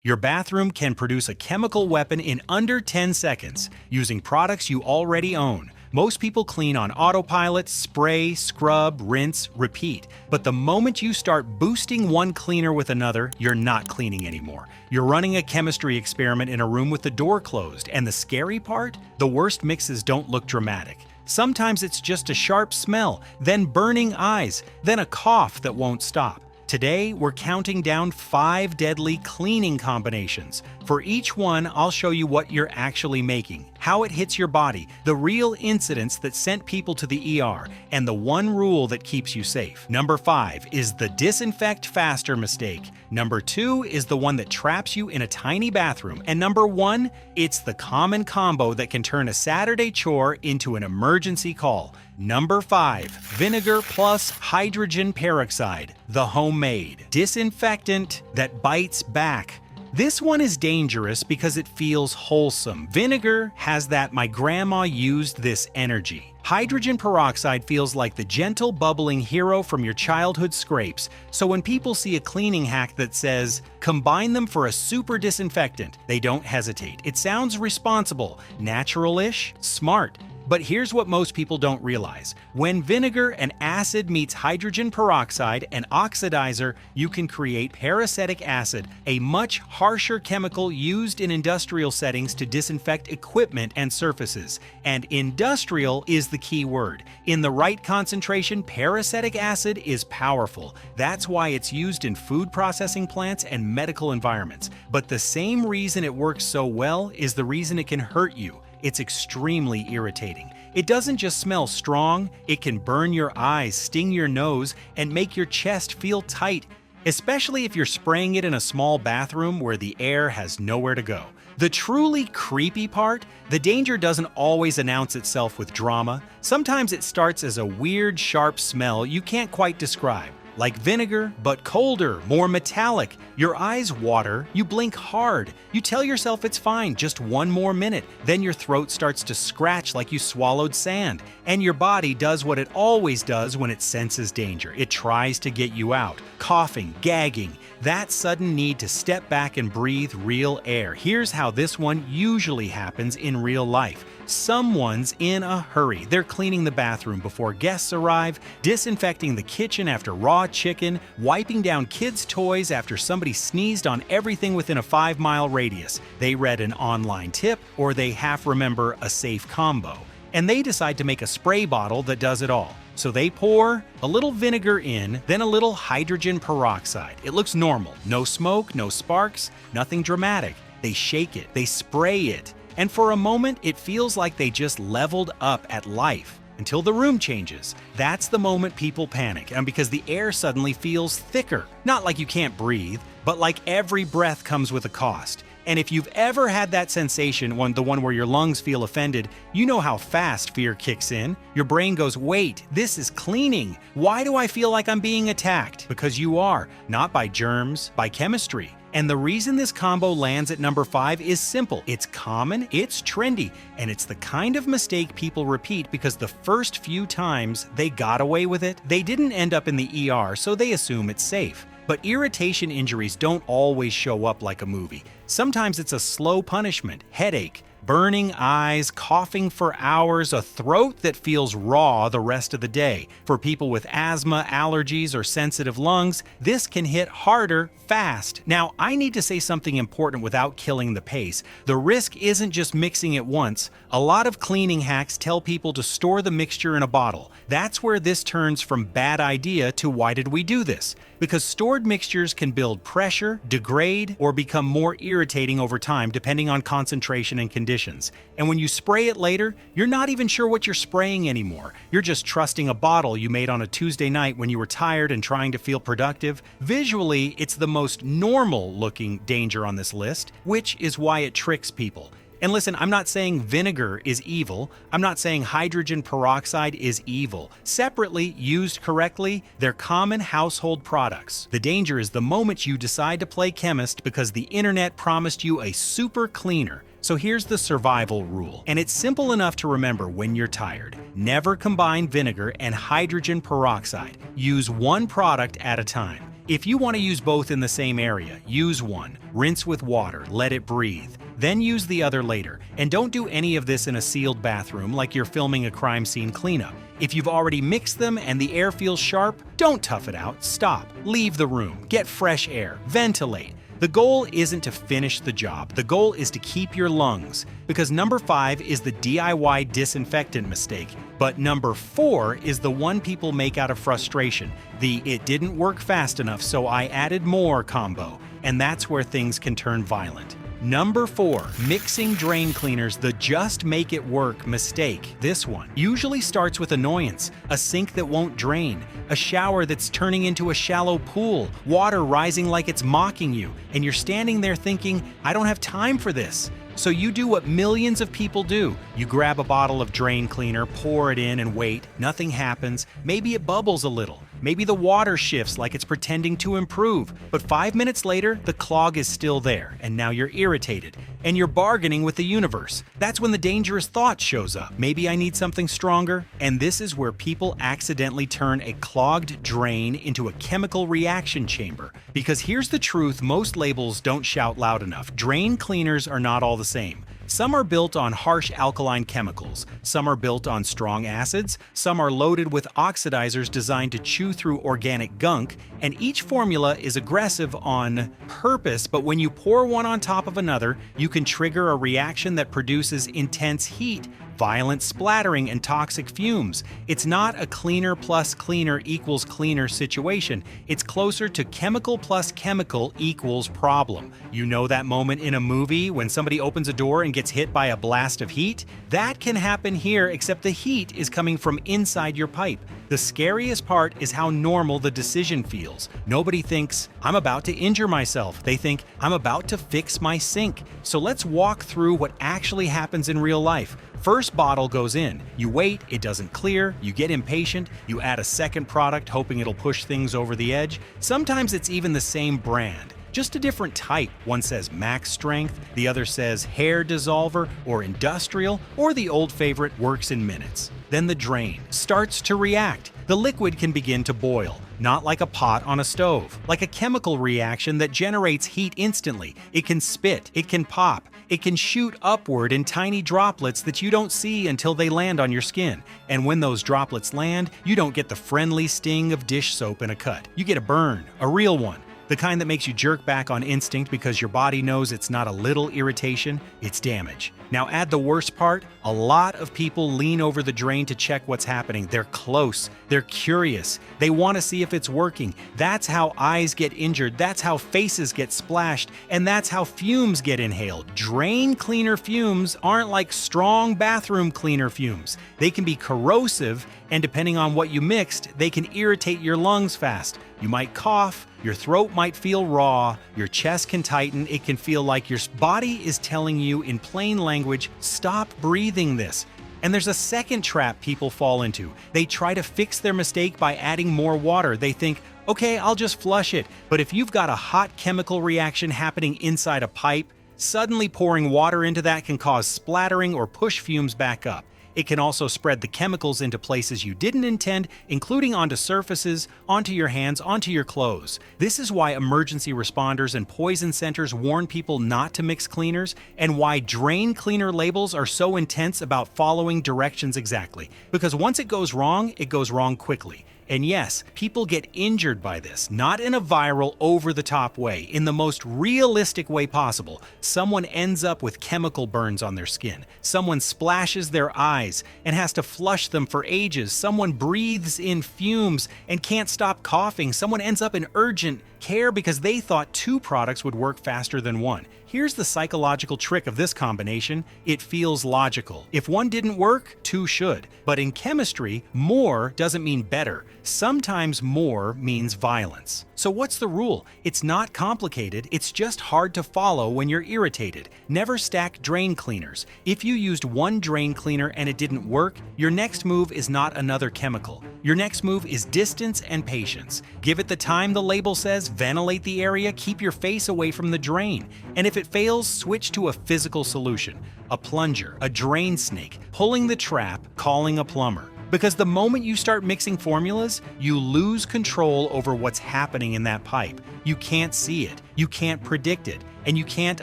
Your bathroom can produce a chemical weapon in under 10 seconds using products you already own. Most people clean on autopilot, spray, scrub, rinse, repeat. But the moment you start boosting one cleaner with another, you're not cleaning anymore. You're running a chemistry experiment in a room with the door closed. And the scary part? The worst mixes don't look dramatic. Sometimes it's just a sharp smell, then burning eyes, then a cough that won't stop. Today, we're counting down 5 deadly cleaning combinations. For each one, I'll show you what you're actually making, how it hits your body, the real incidents that sent people to the ER, and the one rule that keeps you safe. Number 5 is the disinfect faster mistake. Number 2 is the one that traps you in a tiny bathroom. And number 1, it's the common combo that can turn a Saturday chore into an emergency call. Number 5, vinegar plus hydrogen peroxide, the homemade disinfectant that bites back. This one is dangerous because it feels wholesome. Vinegar has that "my grandma used this" energy. Hydrogen peroxide feels like the gentle, bubbling hero from your childhood scrapes. So when people see a cleaning hack that says, "combine them for a super disinfectant," they don't hesitate. It sounds responsible, natural-ish, smart. But here's what most people don't realize. When vinegar and acid meets hydrogen peroxide and oxidizer, you can create peracetic acid, a much harsher chemical used in industrial settings to disinfect equipment and surfaces. And industrial is the key word. In the right concentration, peracetic acid is powerful. That's why it's used in food processing plants and medical environments. But the same reason it works so well is the reason it can hurt you. It's extremely irritating. It doesn't just smell strong, it can burn your eyes, sting your nose, and make your chest feel tight, especially if you're spraying it in a small bathroom where the air has nowhere to go. The truly creepy part? The danger doesn't always announce itself with drama. Sometimes it starts as a weird, sharp smell you can't quite describe. Like vinegar, but colder, more metallic. Your eyes water, you blink hard. You tell yourself it's fine, just one more minute. Then your throat starts to scratch like you swallowed sand. And your body does what it always does when it senses danger. It tries to get you out. Coughing, gagging, that sudden need to step back and breathe real air. Here's how this one usually happens in real life. Someone's in a hurry. They're cleaning the bathroom before guests arrive, disinfecting the kitchen after raw chicken, wiping down kids' toys after somebody sneezed on everything within a 5-mile radius. They read an online tip, or they half remember a safe combo. And they decide to make a spray bottle that does it all. So they pour a little vinegar in, then a little hydrogen peroxide. It looks normal. No smoke, no sparks, nothing dramatic. They shake it, they spray it. And for a moment, it feels like they just leveled up at life until the room changes. That's the moment people panic, and because the air suddenly feels thicker. Not like you can't breathe, but like every breath comes with a cost. And if you've ever had that sensation, the one where your lungs feel offended, you know how fast fear kicks in. Your brain goes, wait, this is cleaning. Why do I feel like I'm being attacked? Because you are, not by germs, by chemistry. And the reason this combo lands at number 5 is simple. It's common, it's trendy, and it's the kind of mistake people repeat because the first few times they got away with it, they didn't end up in the ER, so they assume it's safe. But irritation injuries don't always show up like a movie. Sometimes it's a slow punishment, headache, burning eyes, coughing for hours, a throat that feels raw the rest of the day. For people with asthma, allergies, or sensitive lungs, this can hit harder fast. Now, I need to say something important without killing the pace. The risk isn't just mixing it once. A lot of cleaning hacks tell people to store the mixture in a bottle. That's where this turns from bad idea to why did we do this? Because stored mixtures can build pressure, degrade, or become more irritating over time depending on concentration and conditions. And when you spray it later, you're not even sure what you're spraying anymore. You're just trusting a bottle you made on a Tuesday night when you were tired and trying to feel productive. Visually, it's the most normal looking danger on this list, which is why it tricks people. And listen, I'm not saying vinegar is evil. I'm not saying hydrogen peroxide is evil. Separately, used correctly, they're common household products. The danger is the moment you decide to play chemist because the internet promised you a super cleaner. So here's the survival rule, and it's simple enough to remember when you're tired. Never combine vinegar and hydrogen peroxide. Use one product at a time. If you want to use both in the same area, use one, rinse with water, let it breathe. Then use the other later, and don't do any of this in a sealed bathroom like you're filming a crime scene cleanup. If you've already mixed them and the air feels sharp, don't tough it out, stop, leave the room, get fresh air, ventilate. The goal isn't to finish the job, the goal is to keep your lungs, because number 5 is the DIY disinfectant mistake, but number 4 is the one people make out of frustration, the "it didn't work fast enough so I added more" combo, and that's where things can turn violent. Number 4, mixing drain cleaners, the "just make it work" mistake. This one usually starts with annoyance, a sink that won't drain, a shower that's turning into a shallow pool, water rising like it's mocking you, and you're standing there thinking, "I don't have time for this." So you do what millions of people do. You grab a bottle of drain cleaner, pour it in and wait, nothing happens, maybe it bubbles a little. Maybe the water shifts like it's pretending to improve, but 5 minutes later, the clog is still there, and now you're irritated, and you're bargaining with the universe. That's when the dangerous thought shows up. Maybe I need something stronger? And this is where people accidentally turn a clogged drain into a chemical reaction chamber. Because here's the truth, most labels don't shout loud enough. Drain cleaners are not all the same. Some are built on harsh alkaline chemicals, some are built on strong acids, some are loaded with oxidizers designed to chew through organic gunk, and each formula is aggressive on purpose, but when you pour one on top of another, you can trigger a reaction that produces intense heat, violent splattering, and toxic fumes. It's not a cleaner plus cleaner equals cleaner situation. It's closer to chemical plus chemical equals problem. You know that moment in a movie when somebody opens a door and gets hit by a blast of heat? That can happen here, except the heat is coming from inside your pipe. The scariest part is how normal the decision feels. Nobody thinks, "I'm about to injure myself." They think, "I'm about to fix my sink." So let's walk through what actually happens in real life. First bottle goes in. You wait, it doesn't clear, you get impatient, you add a second product hoping it'll push things over the edge. Sometimes it's even the same brand, just a different type. One says max strength, the other says hair dissolver or industrial, or the old favorite works in minutes. Then the drain starts to react. The liquid can begin to boil, not like a pot on a stove, like a chemical reaction that generates heat instantly. It can spit, it can pop, it can shoot upward in tiny droplets that you don't see until they land on your skin. And when those droplets land, you don't get the friendly sting of dish soap in a cut. You get a burn, a real one. The kind that makes you jerk back on instinct because your body knows it's not a little irritation, it's damage. Now add the worst part, a lot of people lean over the drain to check what's happening. They're close, they're curious, they want to see if it's working. That's how eyes get injured, that's how faces get splashed, and that's how fumes get inhaled. Drain cleaner fumes aren't like strong bathroom cleaner fumes. They can be corrosive, and depending on what you mixed, they can irritate your lungs fast. You might cough, your throat might feel raw, your chest can tighten, it can feel like your body is telling you in plain language, stop breathing this. And there's a second trap people fall into. They try to fix their mistake by adding more water. They think, okay, I'll just flush it. But if you've got a hot chemical reaction happening inside a pipe, suddenly pouring water into that can cause splattering or push fumes back up. It can also spread the chemicals into places you didn't intend, including onto surfaces, onto your hands, onto your clothes. This is why emergency responders and poison centers warn people not to mix cleaners, and why drain cleaner labels are so intense about following directions exactly. Because once it goes wrong quickly. And yes, people get injured by this, not in a viral, over-the-top way, in the most realistic way possible. Someone ends up with chemical burns on their skin. Someone splashes their eyes and has to flush them for ages. Someone breathes in fumes and can't stop coughing. Someone ends up in urgent care because they thought 2 products would work faster than one. Here's the psychological trick of this combination. It feels logical. If one didn't work, 2 should. But in chemistry, more doesn't mean better. Sometimes more means violence. So what's the rule? It's not complicated, it's just hard to follow when you're irritated. Never stack drain cleaners. If you used one drain cleaner and it didn't work, your next move is not another chemical. Your next move is distance and patience. Give it the time the label says, ventilate the area, keep your face away from the drain. And if it fails, switch to a physical solution. A plunger, a drain snake, pulling the trap, calling a plumber. Because the moment you start mixing formulas, you lose control over what's happening in that pipe. You can't see it, you can't predict it, and you can't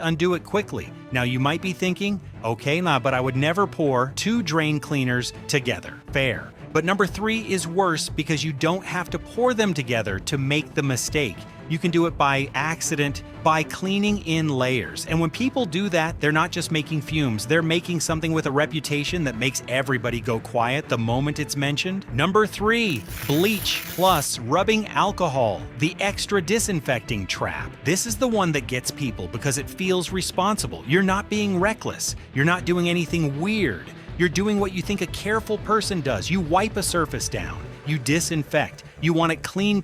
undo it quickly. Now you might be thinking, okay, but I would never pour 2 drain cleaners together. Fair. But number 3 is worse because you don't have to pour them together to make the mistake. You can do it by accident, by cleaning in layers. And when people do that, they're not just making fumes, they're making something with a reputation that makes everybody go quiet the moment it's mentioned. Number 3, bleach plus rubbing alcohol, the extra disinfecting trap. This is the one that gets people because it feels responsible. You're not being reckless. You're not doing anything weird. You're doing what you think a careful person does. You wipe a surface down. You disinfect. You want it clean.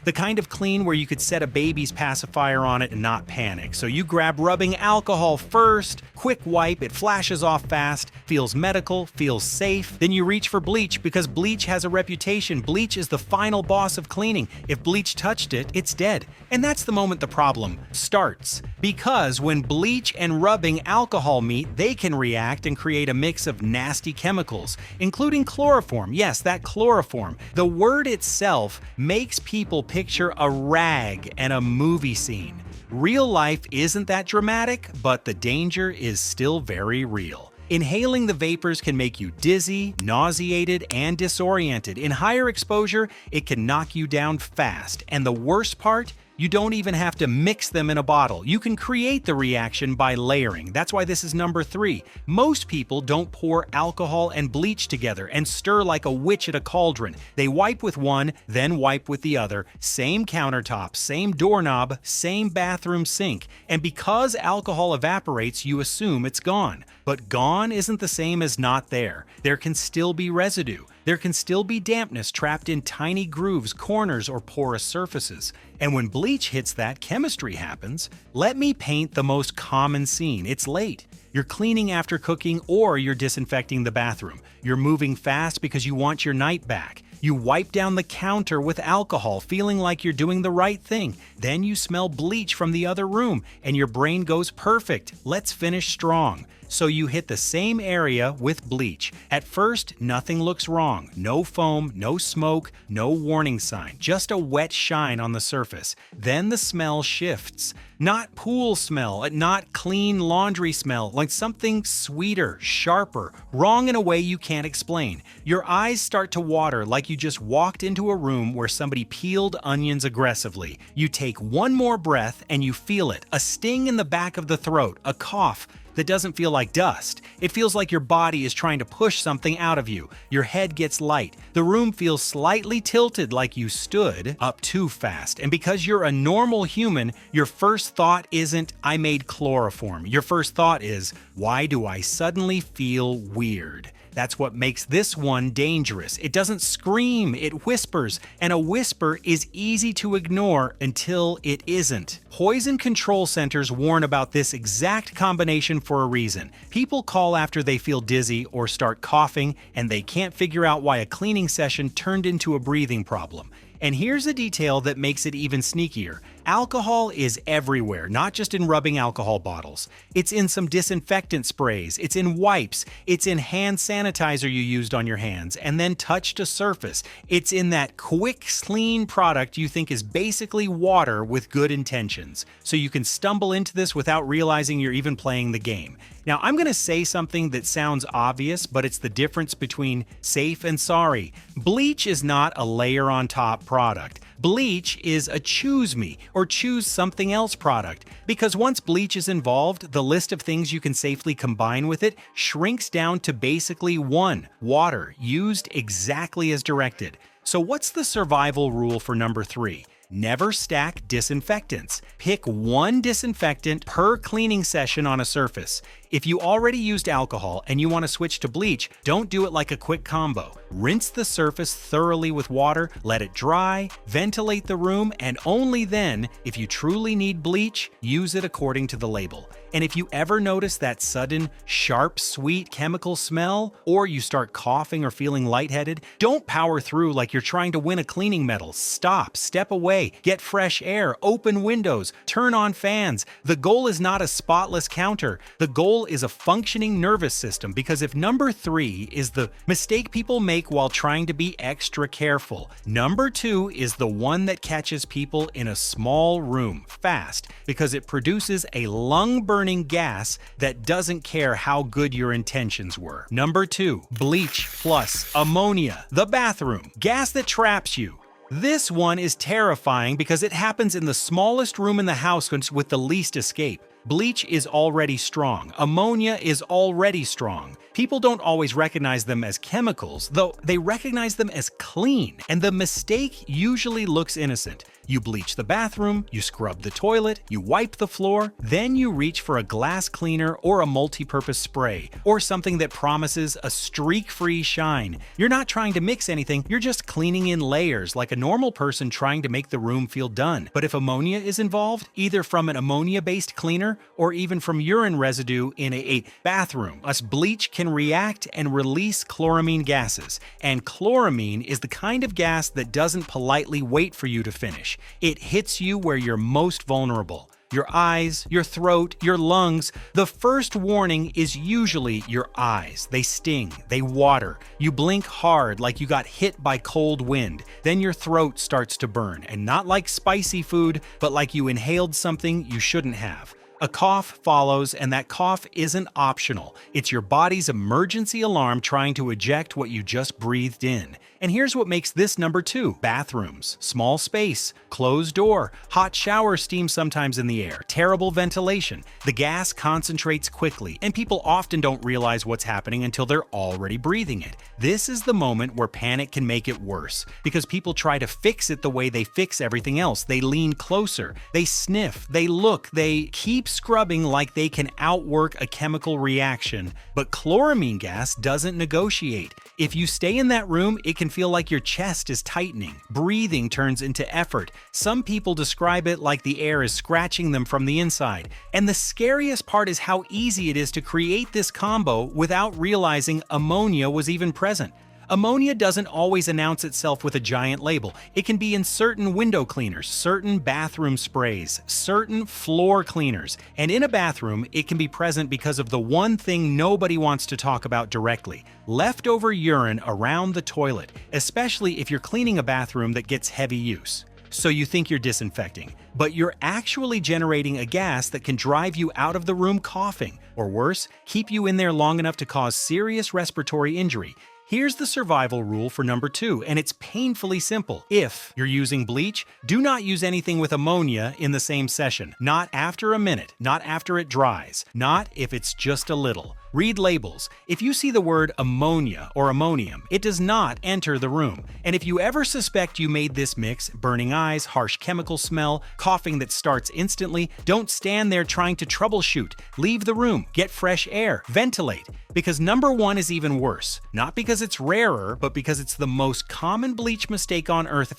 The kind of clean where you could set a baby's pacifier on it and not panic. So you grab rubbing alcohol first, quick wipe, it flashes off fast, feels medical, feels safe. Then you reach for bleach because bleach has a reputation. Bleach is the final boss of cleaning. If bleach touched it, it's dead. And that's the moment the problem starts. Because when bleach and rubbing alcohol meet, they can react and create a mix of nasty chemicals, including chloroform. Yes, that chloroform. The word itself makes people picture a rag and a movie scene. Real life isn't that dramatic, but the danger is still very real. Inhaling the vapors can make you dizzy, nauseated, and disoriented. In higher exposure, it can knock you down fast. And the worst part? You don't even have to mix them in a bottle. You can create the reaction by layering. That's why this is number 3. Most people don't pour alcohol and bleach together and stir like a witch at a cauldron. They wipe with one, then wipe with the other. Same countertop, same doorknob, same bathroom sink. And because alcohol evaporates, you assume it's gone. But gone isn't the same as not there. There can still be residue. There can still be dampness trapped in tiny grooves, corners, or porous surfaces. And when bleach hits that, chemistry happens. Let me paint the most common scene. It's late. You're cleaning after cooking or you're disinfecting the bathroom. You're moving fast because you want your night back. You wipe down the counter with alcohol, feeling like you're doing the right thing. Then you smell bleach from the other room, and your brain goes perfect. Let's finish strong. So you hit the same area with bleach. At first, nothing looks wrong. No foam, no smoke, no warning sign. Just a wet shine on the surface. Then the smell shifts. Not pool smell, not clean laundry smell, like something sweeter, sharper, wrong in a way you can't explain. Your eyes start to water like you just walked into a room where somebody peeled onions aggressively. You take one more breath and you feel it, a sting in the back of the throat, a cough that doesn't feel like dust. It feels like your body is trying to push something out of you. Your head gets light. The room feels slightly tilted like you stood up too fast. And because you're a normal human, your first thought isn't, I made chloroform. Your first thought is, why do I suddenly feel weird? That's what makes this one dangerous. It doesn't scream, it whispers, and a whisper is easy to ignore until it isn't. Poison control centers warn about this exact combination for a reason. People call after they feel dizzy or start coughing, and they can't figure out why a cleaning session turned into a breathing problem. And here's a detail that makes it even sneakier. Alcohol is everywhere, not just in rubbing alcohol bottles. It's in some disinfectant sprays, it's in wipes, it's in hand sanitizer you used on your hands and then touched a surface. It's in that quick, clean product you think is basically water with good intentions. So you can stumble into this without realizing you're even playing the game. Now, I'm going to say something that sounds obvious, but it's the difference between safe and sorry. Bleach is not a layer on top product. Bleach is a choose me or choose something else product. Because once bleach is involved, the list of things you can safely combine with it shrinks down to basically one: water, used exactly as directed. So what's the survival rule for number 3? Never stack disinfectants. Pick one disinfectant per cleaning session on a surface. If you already used alcohol and you want to switch to bleach, don't do it like a quick combo. Rinse the surface thoroughly with water, let it dry, ventilate the room, and only then, if you truly need bleach, use it according to the label. And if you ever notice that sudden, sharp, sweet chemical smell, or you start coughing or feeling lightheaded, don't power through like you're trying to win a cleaning medal. Stop, step away, day, get fresh air, open windows, turn on fans. The goal is not a spotless counter. The goal is a functioning nervous system, because if number 3 is the mistake people make while trying to be extra careful, number 2 is the one that catches people in a small room fast, because it produces a lung-burning gas that doesn't care how good your intentions were. Number 2, bleach plus ammonia, the bathroom, gas that traps you. This one is terrifying because it happens in the smallest room in the house with the least escape. Bleach is already strong. Ammonia is already strong. People don't always recognize them as chemicals, though they recognize them as clean, and the mistake usually looks innocent. You bleach the bathroom, you scrub the toilet, you wipe the floor, then you reach for a glass cleaner or a multi-purpose spray, or something that promises a streak-free shine. You're not trying to mix anything, you're just cleaning in layers like a normal person trying to make the room feel done. But if ammonia is involved, either from an ammonia-based cleaner or even from urine residue in a bathroom, bleach can react and release chloramine gases. And chloramine is the kind of gas that doesn't politely wait for you to finish. It hits you where you're most vulnerable. Your eyes, your throat, your lungs. The first warning is usually your eyes. They sting, they water. You blink hard like you got hit by cold wind. Then your throat starts to burn, and not like spicy food, but like you inhaled something you shouldn't have. A cough follows, and that cough isn't optional. It's your body's emergency alarm trying to eject what you just breathed in. And here's what makes this number 2. Bathrooms. Small space, closed door, hot shower steam sometimes in the air, terrible ventilation. The gas concentrates quickly, and people often don't realize what's happening until they're already breathing it. This is the moment where panic can make it worse, because people try to fix it the way they fix everything else. They lean closer, they sniff, they look, they keep scrubbing like they can outwork a chemical reaction. But chloramine gas doesn't negotiate. If you stay in that room, it can feel like your chest is tightening. Breathing turns into effort. Some people describe it like the air is scratching them from the inside. And the scariest part is how easy it is to create this combo without realizing ammonia was even present. Ammonia doesn't always announce itself with a giant label. It can be in certain window cleaners, certain bathroom sprays, certain floor cleaners. And in a bathroom, it can be present because of the one thing nobody wants to talk about directly: leftover urine around the toilet, especially if you're cleaning a bathroom that gets heavy use. So you think you're disinfecting, but you're actually generating a gas that can drive you out of the room coughing, or worse, keep you in there long enough to cause serious respiratory injury. Here's the survival rule for number 2, and it's painfully simple. If you're using bleach, do not use anything with ammonia in the same session. Not after a minute, not after it dries, not if it's just a little. Read labels. If you see the word ammonia or ammonium, it does not enter the room. And if you ever suspect you made this mix, burning eyes, harsh chemical smell, coughing that starts instantly, don't stand there trying to troubleshoot. Leave the room, get fresh air, ventilate. Because number 1 is even worse. Not because it's rarer, but because it's the most common bleach mistake on Earth.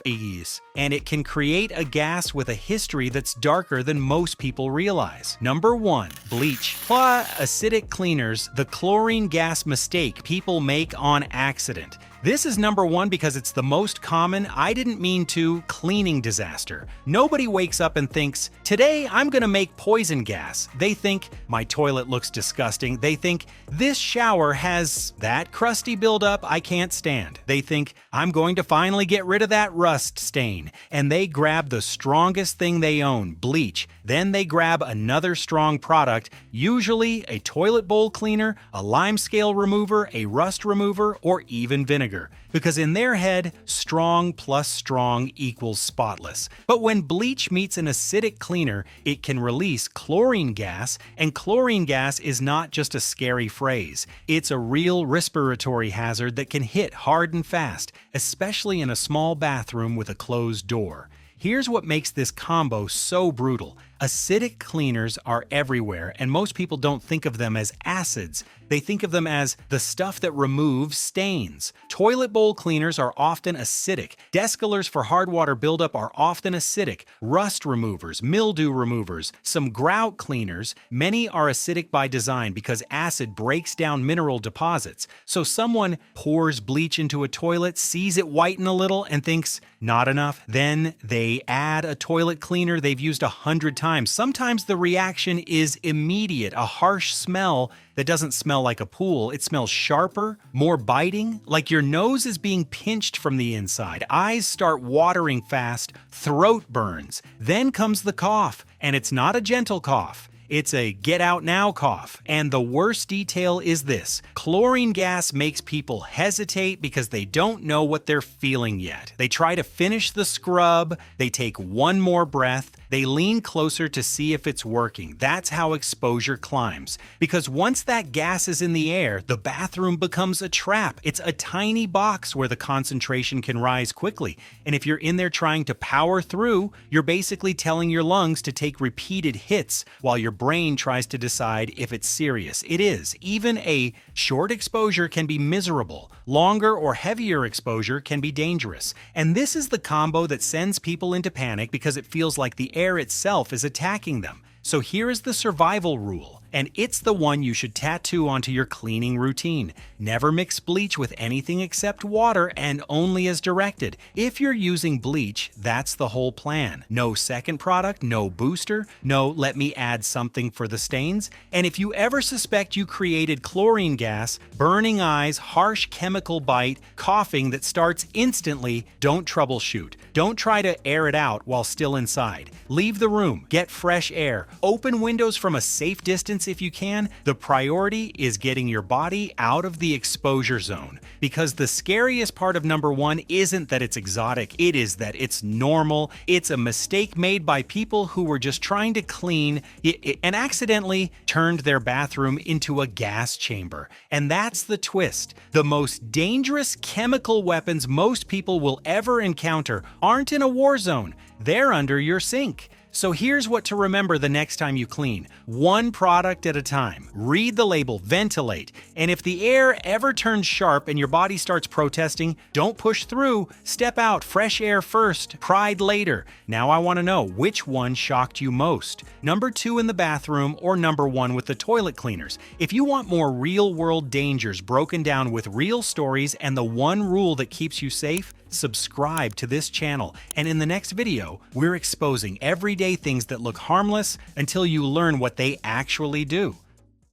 And it can create a gas with a history that's darker than most people realize. Number 1, bleach. Acidic cleaners, the chlorine gas mistake people make on accident. This is number 1 because it's the most common I didn't mean to cleaning disaster. Nobody wakes up and thinks, today I'm gonna make poison gas. They think, my toilet looks disgusting. They think, this shower has that crusty buildup I can't stand. They think, I'm going to finally get rid of that rust stain. And they grab the strongest thing they own, bleach. Then they grab another strong product, usually a toilet bowl cleaner, a lime scale remover, a rust remover, or even vinegar. Because in their head, strong plus strong equals spotless. But when bleach meets an acidic cleaner, it can release chlorine gas, and chlorine gas is not just a scary phrase. It's a real respiratory hazard that can hit hard and fast, especially in a small bathroom with a closed door. Here's what makes this combo so brutal. Acidic cleaners are everywhere, and most people don't think of them as acids. They think of them as the stuff that removes stains. Toilet bowl cleaners are often acidic. Desk colors for hard water buildup are often acidic. Rust removers, mildew removers, some grout cleaners, many are acidic by design because acid breaks down mineral deposits. So someone pours bleach into a toilet, sees it whiten a little, and thinks, not enough. Then they add a toilet cleaner they've used 100 times. Sometimes the reaction is immediate, a harsh smell that doesn't smell like a pool. It smells sharper, more biting, like your nose is being pinched from the inside. Eyes start watering fast, throat burns. Then comes the cough, and it's not a gentle cough. It's a get out now cough. And the worst detail is this: chlorine gas makes people hesitate because they don't know what they're feeling yet. They try to finish the scrub, they take one more breath, they lean closer to see if it's working. That's how exposure climbs. Because once that gas is in the air, the bathroom becomes a trap. It's a tiny box where the concentration can rise quickly. And if you're in there trying to power through, you're basically telling your lungs to take repeated hits while your brain tries to decide if it's serious. It is. Even a short exposure can be miserable. Longer or heavier exposure can be dangerous. And this is the combo that sends people into panic because it feels like the air itself is attacking them. So here is the survival rule, and it's the one you should tattoo onto your cleaning routine. Never mix bleach with anything except water and only as directed. If you're using bleach, that's the whole plan. No second product, no booster, no let me add something for the stains. And if you ever suspect you created chlorine gas, burning eyes, harsh chemical bite, coughing that starts instantly, don't troubleshoot. Don't try to air it out while still inside. Leave the room, get fresh air, open windows from a safe distance if you can. The priority is getting your body out of the exposure zone, because the scariest part of number one isn't that it's exotic, it is that it's normal. It's a mistake made by people who were just trying to clean and accidentally turned their bathroom into a gas chamber. And that's the twist. The most dangerous chemical weapons most people will ever encounter aren't in a war zone, they're under your sink. So here's what to remember the next time you clean. One product at a time. Read the label, ventilate. And if the air ever turns sharp and your body starts protesting, don't push through. Step out, fresh air first, pride later. Now I want to know, which one shocked you most? Number 2 in the bathroom or number 1 with the toilet cleaners? If you want more real-world dangers broken down with real stories and the one rule that keeps you safe, subscribe to this channel. And in the next video, we're exposing everyday things that look harmless until you learn what they actually do.